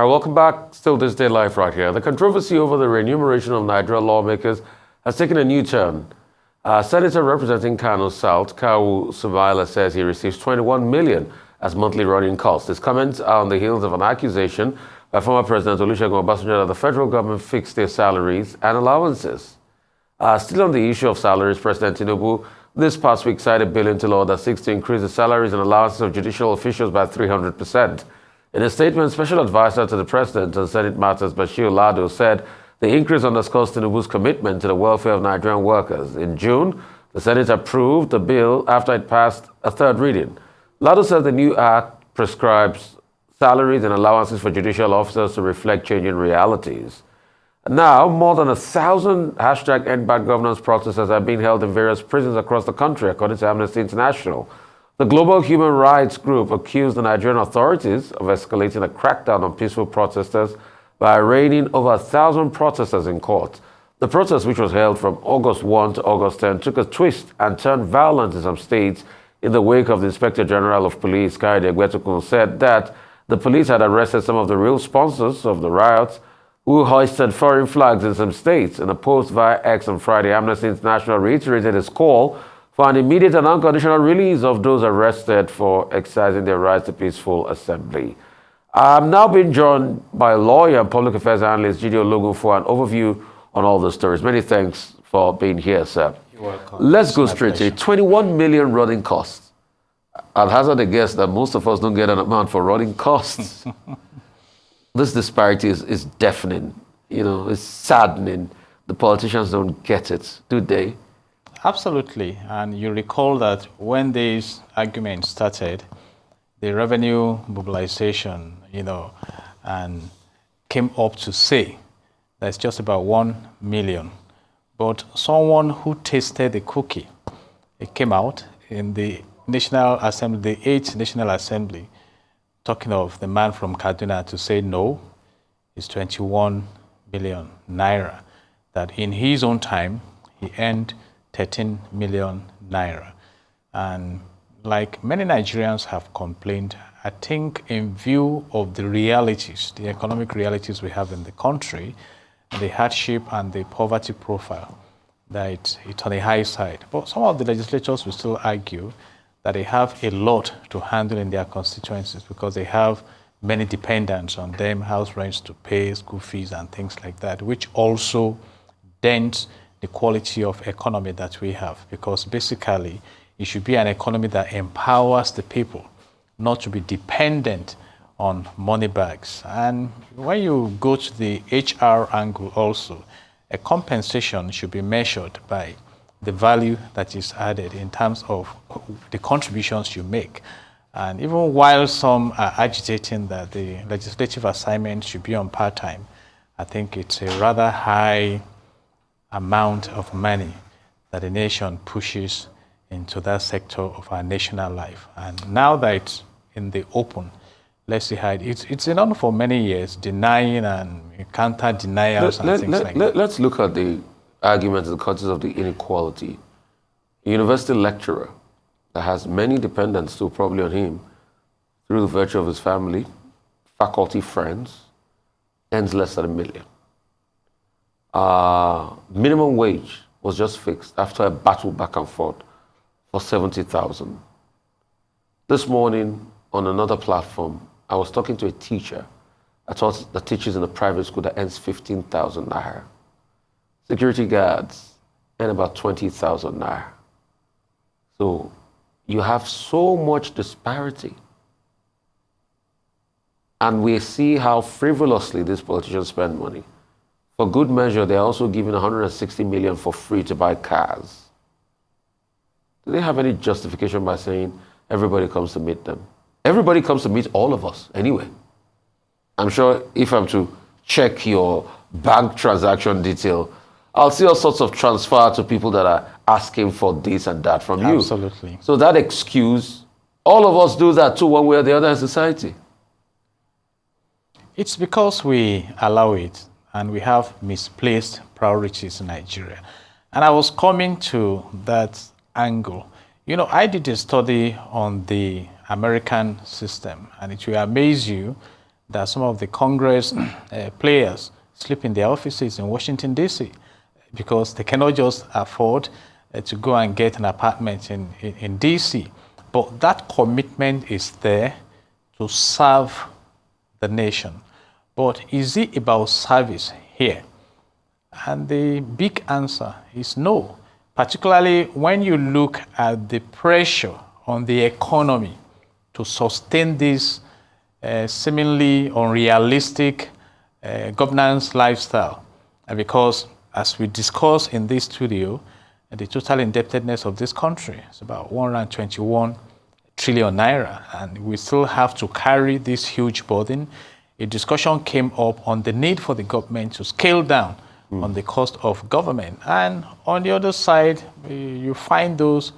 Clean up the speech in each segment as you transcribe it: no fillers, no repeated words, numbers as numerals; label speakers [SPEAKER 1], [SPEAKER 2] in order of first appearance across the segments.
[SPEAKER 1] All right, welcome back. Still this day live right here. The controversy over the remuneration of Nigeria lawmakers has taken a new turn. Senator representing Kano South, Kawu Sumaila, says he receives 21 million as monthly running costs. His comments are on the heels of an accusation by former President Olusegun Obasanjo that the federal government fixed their salaries and allowances. Still on the issue of salaries, President Tinubu this past week signed a bill into law that seeks to increase the salaries and allowances of judicial officials by 300%. In a statement, Special Advisor to the President on Senate Matters, Bashir Lado, said the increase underscores Tinubu's commitment to the welfare of Nigerian workers. In June, the Senate approved the bill after it passed a third reading. Lado said the new act prescribes salaries and allowances for judicial officers to reflect changing realities. Now, more than 1,000 #EndBadGovernance protesters are being held in various prisons across the country, according to Amnesty International. The global human rights group accused the Nigerian authorities of escalating a crackdown on peaceful protesters by arraigning over 1,000 protesters in court. The protest, which was held from August 1 to August 10, took a twist and turned violent in some states in the wake of the Inspector General of Police, Kayode Egbetukun, said that the police had arrested some of the real sponsors of the riots who hoisted foreign flags in some states. In a post via X on Friday, Amnesty International reiterated its call for an immediate and unconditional release of those arrested for exercising their rights to peaceful assembly. I'm now being joined by lawyer and public affairs analyst Jide Ologun for an overview on all the stories. Many thanks for being here, sir.
[SPEAKER 2] You're welcome.
[SPEAKER 1] Let's go straight to it. 21 million running costs. I'll hazard a guess that most of us don't get an amount for running costs. This disparity is deafening. It's saddening. The politicians don't get it, do they?
[SPEAKER 2] Absolutely. And you recall that when this argument started, the revenue mobilization, and came up to say that it's just about 1 million. But someone who tasted the cookie, it came out in the National Assembly, the 8th National Assembly, talking of the man from Kaduna to say no, it's 21 million naira. That in his own time, he earned 13 million naira. And like many Nigerians have complained, I think in view of the realities, the economic realities we have in the country, the hardship and the poverty profile, that it's on the high side. But some of the legislators will still argue that they have a lot to handle in their constituencies because they have many dependents on them, house rents to pay, school fees and things like that, which also dents the quality of economy that we have, because basically it should be an economy that empowers the people, not to be dependent on money bags. And when you go to the HR angle also, a compensation should be measured by the value that is added in terms of the contributions you make. And even while some are agitating that the legislative assignment should be on part-time, I think it's a rather high amount of money that the nation pushes into that sector of our national life. And now that it's in the open, let's see how it's been on for many years, denying and counter denials and things like that.
[SPEAKER 1] Let's look at the argument in the context of the inequality. A university lecturer that has many dependents still probably on him through the virtue of his family, faculty, friends, earns less than $1 million. Minimum wage was just fixed after a battle back and forth for 70,000. This morning on another platform, I was talking to a teacher. I taught the teachers in a private school that earns 15,000 naira. Security guards earn about 20,000 naira. So you have so much disparity. And we see how frivolously these politicians spend money. For good measure, they're also giving 160 million for free to buy cars. Do they have any justification by saying everybody comes to meet them? Everybody comes to meet all of us anyway. I'm sure if I'm to check your bank transaction detail, I'll see all sorts of transfer to people that are asking for this and that from you.
[SPEAKER 2] Absolutely.
[SPEAKER 1] So that excuse, all of us do that too, one way or the other in society.
[SPEAKER 2] It's because we allow it and we have misplaced priorities in Nigeria. And I was coming to that angle. I did a study on the American system, and it will amaze you that some of the Congress players sleep in their offices in Washington, D.C., because they cannot just afford to go and get an apartment in D.C. But that commitment is there to serve the nation. But is it about service here? And the big answer is no, particularly when you look at the pressure on the economy to sustain this seemingly unrealistic governance lifestyle. And because, as we discussed in this studio, the total indebtedness of this country is about 121 trillion naira, and we still have to carry this huge burden. A discussion came up on the need for the government to scale down on the cost of government. And on the other side, you find those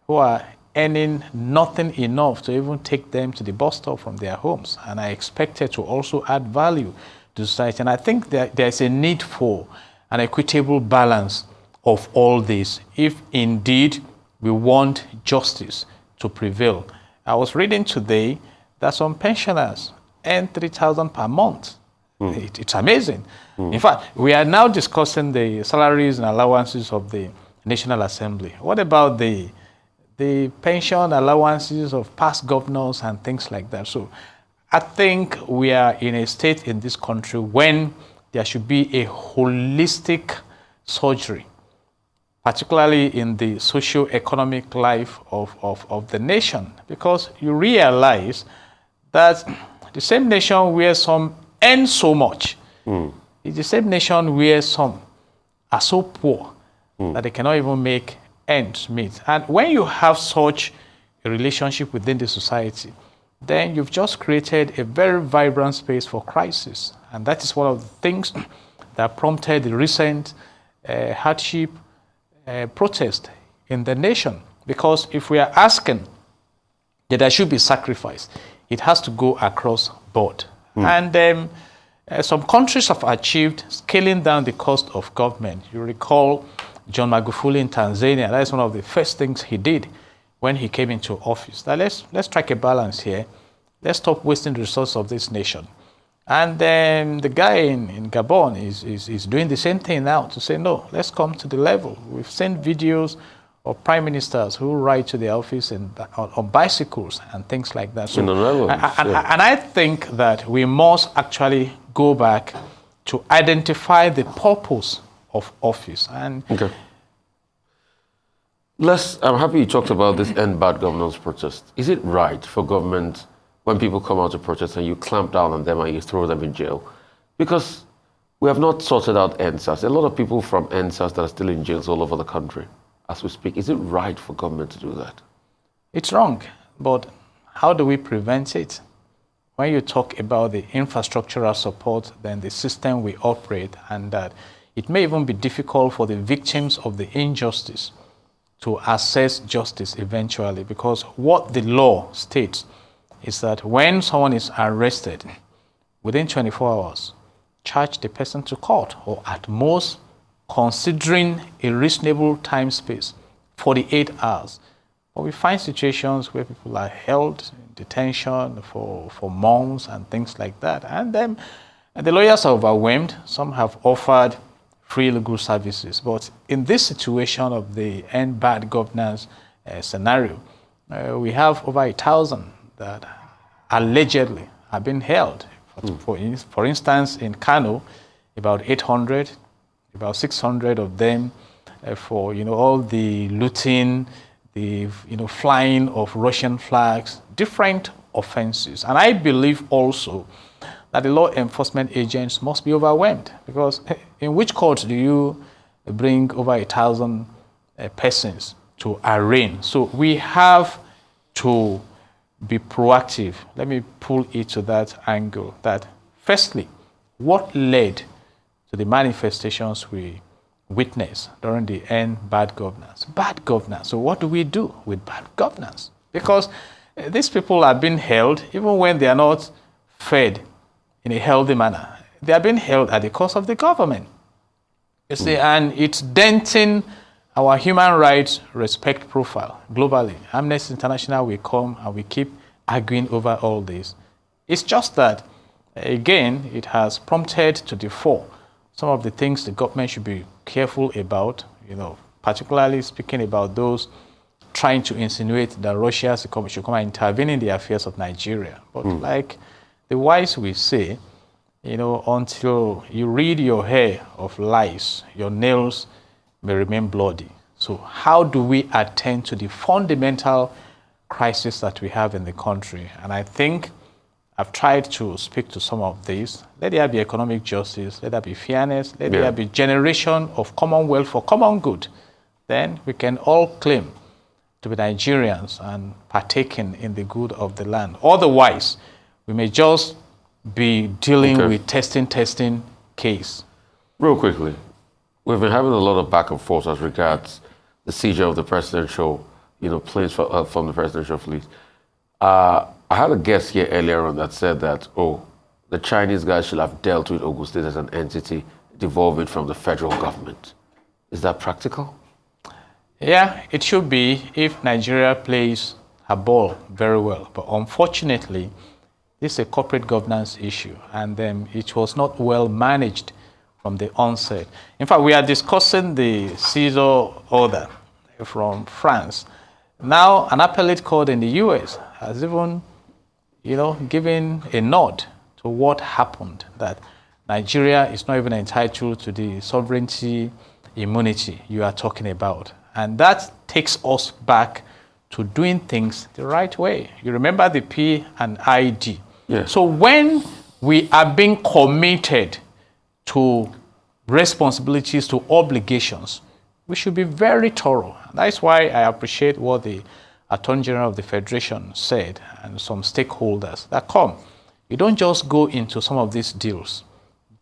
[SPEAKER 2] who are earning nothing enough to even take them to the bus stop from their homes, and are expected to also add value to society. And I think that there's a need for an equitable balance of all this if indeed we want justice to prevail. I was reading today that some pensioners earn 3,000 per month. It's amazing. In fact, we are now discussing the salaries and allowances of the National Assembly. What about the pension allowances of past governors and things like that? So I think we are in a state in this country when there should be a holistic surgery, particularly in the socio-economic life of the nation, because you realize that the same nation where some earn so much is the same nation where some are so poor that they cannot even make ends meet. And when you have such a relationship within the society, then you've just created a very vibrant space for crisis. And that is one of the things that prompted the recent hardship protest in the nation. Because if we are asking that there should be sacrifice, it has to go across board. And some countries have achieved scaling down the cost of government. You recall John Magufuli in Tanzania. That is one of the first things he did when he came into office. Now let's strike a balance here. Let's stop wasting the resources of this nation. And then the guy in Gabon is doing the same thing now to say, no, let's come to the level. We've seen videos of prime ministers who ride to the office on bicycles and things like that. So, and I think that we must actually go back to identify the purpose of office. And
[SPEAKER 1] okay. I'm happy you talked about this end bad governance protest. Is it right for government, when people come out to protest and you clamp down on them and you throw them in jail? Because we have not sorted out NSAS. A lot of people from NSAS that are still in jails all over the country as we speak. Is it right for government to do that?
[SPEAKER 2] It's wrong, but how do we prevent it? When you talk about the infrastructural support, then the system we operate, and that it may even be difficult for the victims of the injustice to access justice eventually, because what the law states is that when someone is arrested, within 24 hours, charge the person to court, or at most, considering a reasonable time space, 48 hours. But we find situations where people are held in detention for months and things like that. And then the lawyers are overwhelmed. Some have offered free legal services. But in this situation of the end bad governance scenario, we have over 1,000 that allegedly have been held. For instance, in Kano, about 800, about 600 of them for all the looting, the flying of Russian flags, different offenses. And I believe also that the law enforcement agents must be overwhelmed, because in which court do you bring over 1,000 persons to arraign? So we have to be proactive. Let me pull it to that angle, that firstly, what led to the manifestations we witnessed during the end bad governance? Bad governance. So what do we do with bad governance? Because these people are being held even when they are not fed in a healthy manner. They are being held at the cost of the government. You see, and it's denting our human rights respect profile globally. Amnesty International will come and we keep arguing over all this. It's just that Again, it has prompted to the fore some of the things the government should be careful about, particularly speaking about those trying to insinuate that Russia should come and intervene in the affairs of Nigeria. But like the wise will say, until you rid your hair of lice, your nails may remain bloody. So how do we attend to the fundamental crisis that we have in the country? And I think I've tried to speak to some of these. Let there be economic justice, let there be fairness, let there be generation of commonwealth for common good. Then we can all claim to be Nigerians and partaking in the good of the land. Otherwise, we may just be dealing with testing case.
[SPEAKER 1] Real quickly, we've been having a lot of back and forth as regards the seizure of the presidential, planes from the presidential fleet. I had a guest here earlier on that said that, the Chinese guys should have dealt with Ogun State as an entity devolving from the federal government. Is that practical?
[SPEAKER 2] Yeah, it should be if Nigeria plays her ball very well. But unfortunately, this is a corporate governance issue, and it was not well managed from the onset. In fact, we are discussing the seizure order from France. Now, an appellate court in the US has even, given a nod to what happened, that Nigeria is not even entitled to the sovereignty immunity you are talking about. And that takes us back to doing things the right way. You remember the P&ID.
[SPEAKER 1] Yes.
[SPEAKER 2] So when we are being committed to responsibilities, to obligations, we should be very thorough. That's why I appreciate what the Attorney General of the Federation said and some stakeholders that you don't just go into some of these deals,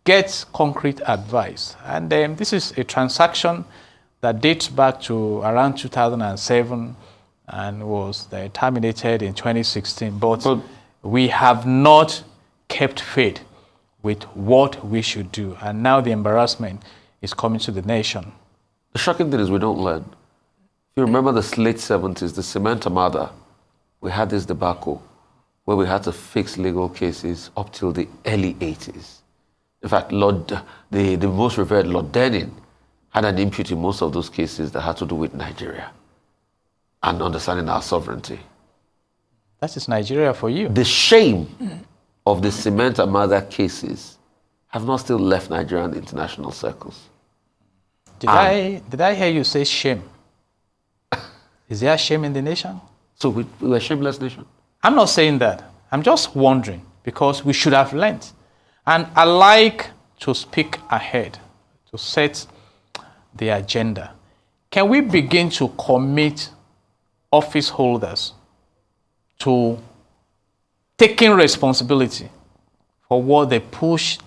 [SPEAKER 2] get concrete advice. And this is a transaction that dates back to around 2007 and was terminated in 2016. But we have not kept faith with what we should do. And now the embarrassment is coming to the nation.
[SPEAKER 1] The shocking thing is we don't learn. If you remember the late 70s, the cement armada, we had this debacle where we had to fix legal cases up till the early 80s. In fact, the most revered Lord Denning had an input in most of those cases that had to do with Nigeria and understanding our sovereignty.
[SPEAKER 2] That is Nigeria for you.
[SPEAKER 1] The shame of the cement armada cases have not still left Nigerian international circles.
[SPEAKER 2] Did I hear you say shame? Is there shame in the nation?
[SPEAKER 1] So we're a shameless nation?
[SPEAKER 2] I'm not saying that. I'm just wondering, because we should have learned. And I like to speak ahead, to set the agenda. Can we begin to commit office holders to taking responsibility for what they push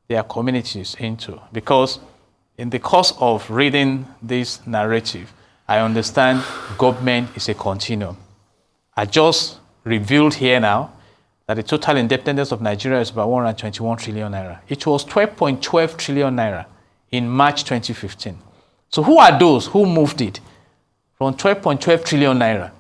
[SPEAKER 2] their communities into? Because in the course of reading this narrative, I understand government is a continuum. I just revealed here now that the total indebtedness of Nigeria is about 121 trillion naira. It was 12.12 trillion naira in March 2015. So who are those who moved it from 12.12 trillion naira?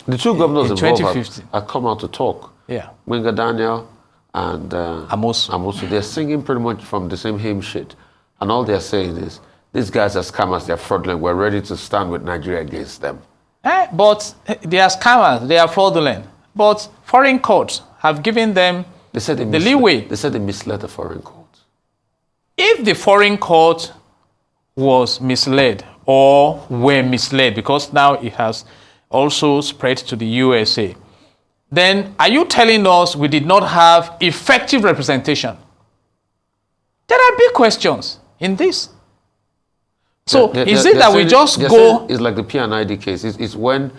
[SPEAKER 1] The two governors
[SPEAKER 2] in
[SPEAKER 1] involved have come out to talk.
[SPEAKER 2] Yeah.
[SPEAKER 1] Winga Daniel and
[SPEAKER 2] Amosu.
[SPEAKER 1] They're singing pretty much from the same hymn sheet. And all they're saying is, these guys are scammers, they're fraudulent, we're ready to stand with Nigeria against them.
[SPEAKER 2] But they are scammers, they are fraudulent. But foreign courts have given them the leeway.
[SPEAKER 1] They said they misled the foreign court.
[SPEAKER 2] If the foreign court was misled or were misled, because now it has also spread to the USA, then are you telling us we did not have effective representation? There are big questions in this. So is it that we just go...
[SPEAKER 1] It's like the P&ID case. It's when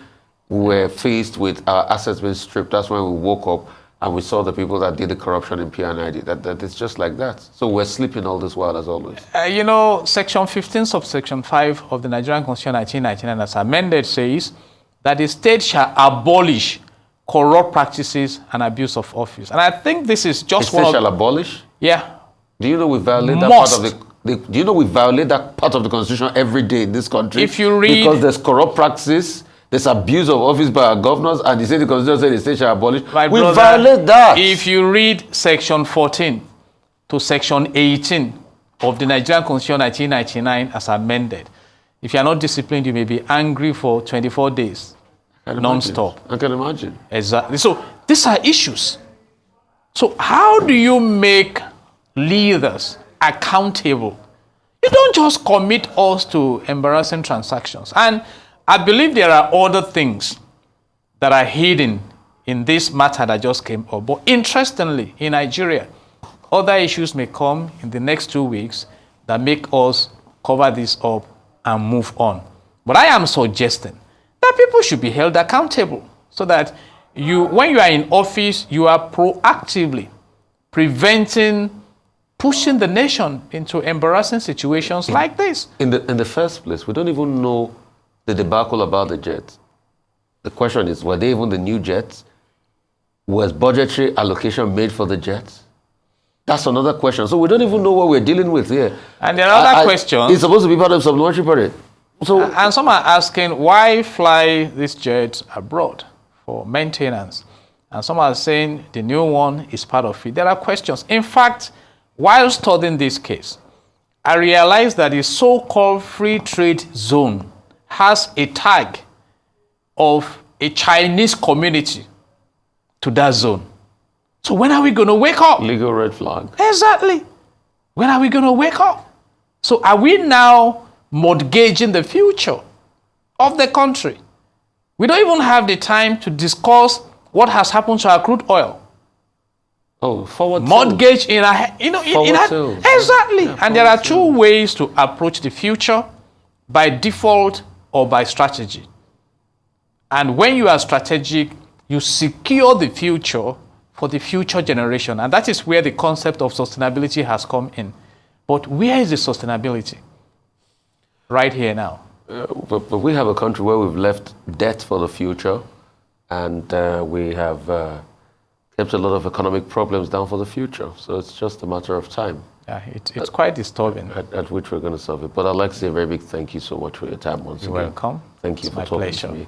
[SPEAKER 1] we were faced with our assets being stripped. That's when we woke up and we saw the people that did the corruption in P&ID. That it's just like that. So we're sleeping all this while, as always.
[SPEAKER 2] Section 15 subsection 5 of the Nigerian Constitution 1999 as amended says that the state shall abolish corrupt practices and abuse of office. And I think this is just
[SPEAKER 1] the state shall abolish?
[SPEAKER 2] Yeah.
[SPEAKER 1] Do you know we violate that part of the... Do you know we violate that part of the Constitution every day in this country?
[SPEAKER 2] If you read...
[SPEAKER 1] Because there's corrupt practices, there's abuse of office by our governors, and the state constitution said the state shall abolish.
[SPEAKER 2] My
[SPEAKER 1] We
[SPEAKER 2] brother,
[SPEAKER 1] violate that.
[SPEAKER 2] If you read section 14 to section 18 of the Nigerian Constitution 1999 as amended, if you are not disciplined, you may be angry for 24 days, non-stop.
[SPEAKER 1] I can imagine.
[SPEAKER 2] Exactly. So these are issues. So how do you make leaders accountable? You don't just commit us to embarrassing transactions. And I believe there are other things that are hidden in this matter that just came up. But interestingly, in Nigeria, other issues may come in the next 2 weeks that make us cover this up and move on. But I am suggesting that people should be held accountable so that when you are in office, you are proactively preventing pushing the nation into embarrassing situations like this.
[SPEAKER 1] In the first place, we don't even know the debacle about the jets. The question is, were they even the new jets? Was budgetary allocation made for the jets? That's another question. So we don't even know what we're dealing with here.
[SPEAKER 2] And there are other questions.
[SPEAKER 1] It's supposed to be part of supplementary parade. So,
[SPEAKER 2] and some are asking, why fly these jets abroad for maintenance? And some are saying the new one is part of it. There are questions. In fact, while studying this case, I realized that the so-called free trade zone has a tag of a Chinese community to that zone. So when are we going to wake up?
[SPEAKER 1] Legal red flag.
[SPEAKER 2] Exactly. When are we going to wake up? So are we now mortgaging the future of the country? We don't even have the time to discuss what has happened to our crude oil.
[SPEAKER 1] Oh, forward
[SPEAKER 2] mortgage in a, exactly.
[SPEAKER 1] Yeah,
[SPEAKER 2] and there are two ways to approach the future: by default or by strategy. And when you are strategic, you secure the future for the future generation. And that is where the concept of sustainability has come in. But where is the sustainability? Right here now.
[SPEAKER 1] But we have a country where we've left debt for the future, and we have kept a lot of economic problems down for the future. So it's just a matter of time.
[SPEAKER 2] Yeah, it's quite disturbing.
[SPEAKER 1] At which we're going to solve it. But I'd like to say a very big thank you so much for your time once again.
[SPEAKER 2] You're welcome.
[SPEAKER 1] Thank you for talking to me.